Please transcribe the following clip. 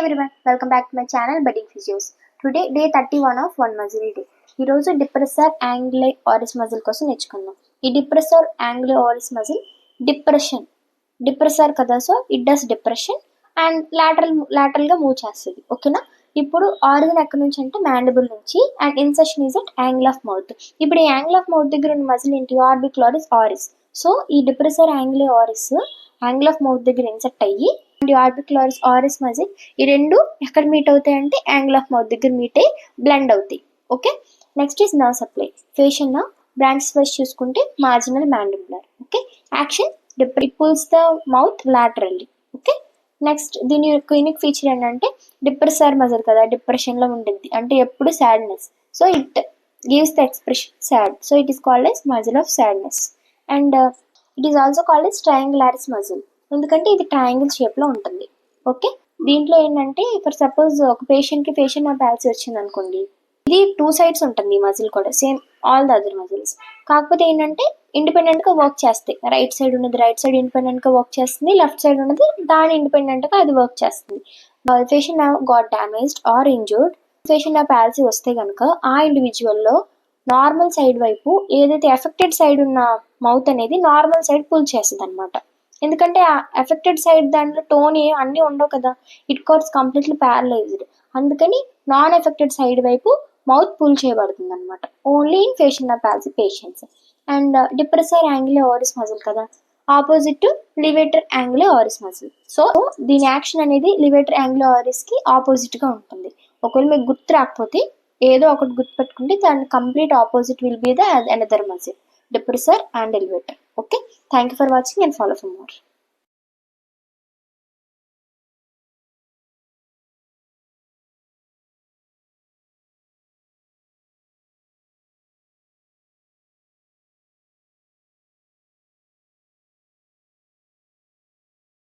everyone, welcome back to my channel Budding Physios. Today day 31 of one muscle day. ఈ రోజు డిప్రెసర్ anguli oris muscle కోసం నేర్చుకుందాం. ఈ డిప్రెసర్ anguli oris muscle డిప్రెసర్ కదా, so it does depression and lateral గా move చేస్తుంది. ఓకేనా? ఇప్పుడు ఆరిజిన్ ఎక్కడి నుంచి అంటే మ్యాండిబుల్ నుంచి, and insertion is at angle of mouth. ఇప్పుడు ఈ యాంగిల్ ఆఫ్ మౌత్ దగ్గర ఉన్న మజిల్ ఏంటి? ఆర్బిక్యులరిస్ ఆరిస్. సో ఈ డిప్రెసర్ యాంగ్లే ఆరిస్ యాంగిల్ ఆఫ్ మౌత్ దగ్గర ఇన్సెక్ట్ అయ్యి ఆర్బిక్యులరిస్ ఆరిస్ మజిల్ ఈ రెండు ఎక్కడ మీట్ అవుతాయి అంటే యాంగిల్ ఆఫ్ మౌత్ దగ్గర మీట్ అయ్యి బ్లెండ్ అవుతాయి. Okay, next is nerve supply. Facial nerve branches wise చూసుకుంటే marginal mandibular. Okay, action it pulls the mouth laterally. Okay, next దీని యొక్క యూనిక్ ఫీచర్ ఏంటంటే డిప్రెసర్ మజిల్ కదా, డిప్రెషన్ లో ఉంటుంది అంటే ఎప్పుడు sadness. So it gives the expression sad. So it is called as muscle of sadness. And it is also called as triangularis muscle, ఎందుకంటే ఇది ట్రయాంగిల్ షేప్ లో ఉంటుంది. ఓకే, దీంట్లో ఏంటంటే ఫర్ సపోజ్ ఒక పేషెంట్ కి ఫేషియల్ నర్వ్ పాల్సీ వచ్చింది అనుకోండి, ఇది 2 sides ఉంటుంది ఈ మజిల్ కూడా, same all the other muscles. కాకపోతే ఏంటంటే ఇండిపెండెంట్ గా వర్క్ చేస్తాయి. రైట్ సైడ్ ఉన్నది రైట్ సైడ్ ఇండిపెండెంట్ గా వర్క్ చేస్తుంది, లెఫ్ట్ సైడ్ ఉన్నది దాని ఇండిపెండెంట్ గా అది వర్క్ చేస్తుంది. Facial nerve got damaged or injured, facial nerve palsy వస్తే కనుక ఆ ఇండివిజువల్ లో నార్మల్ సైడ్ వైపు ఏదైతే ఎఫెక్టెడ్ సైడ్ ఉన్న మౌత్ అనేది నార్మల్ సైడ్ పుల్ చేస్తుంది అనమాట. ఎందుకంటే ఆ ఎఫెక్టెడ్ సైడ్ దాంట్లో టోన్ అన్నీ ఉండవు కదా, ఇట్ కాట్స్ కంప్లీట్లీ ప్యారలైజ్డ్. అందుకని నాన్ ఎఫెక్టెడ్ సైడ్ వైపు మౌత్ పుల్ చేయబడుతుంది అనమాట, only in facial nerve palsy patients. And depressor anguli oris muscle కదా, opposite to levator anguli oris muscle. So దీని యాక్షన్ అనేది లివేటర్ యాంగ్లే ఆరిస్ కి ఆపోజిట్ గా ఉంటుంది. ఒకవేళ మీకు గుర్తు రాకపోతే ఏదో ఒకటి గుర్తు పెట్టుకుంటే దాని complete opposite will be the another muscle, depressor and elevator. Okay, thank you for watching and follow for more.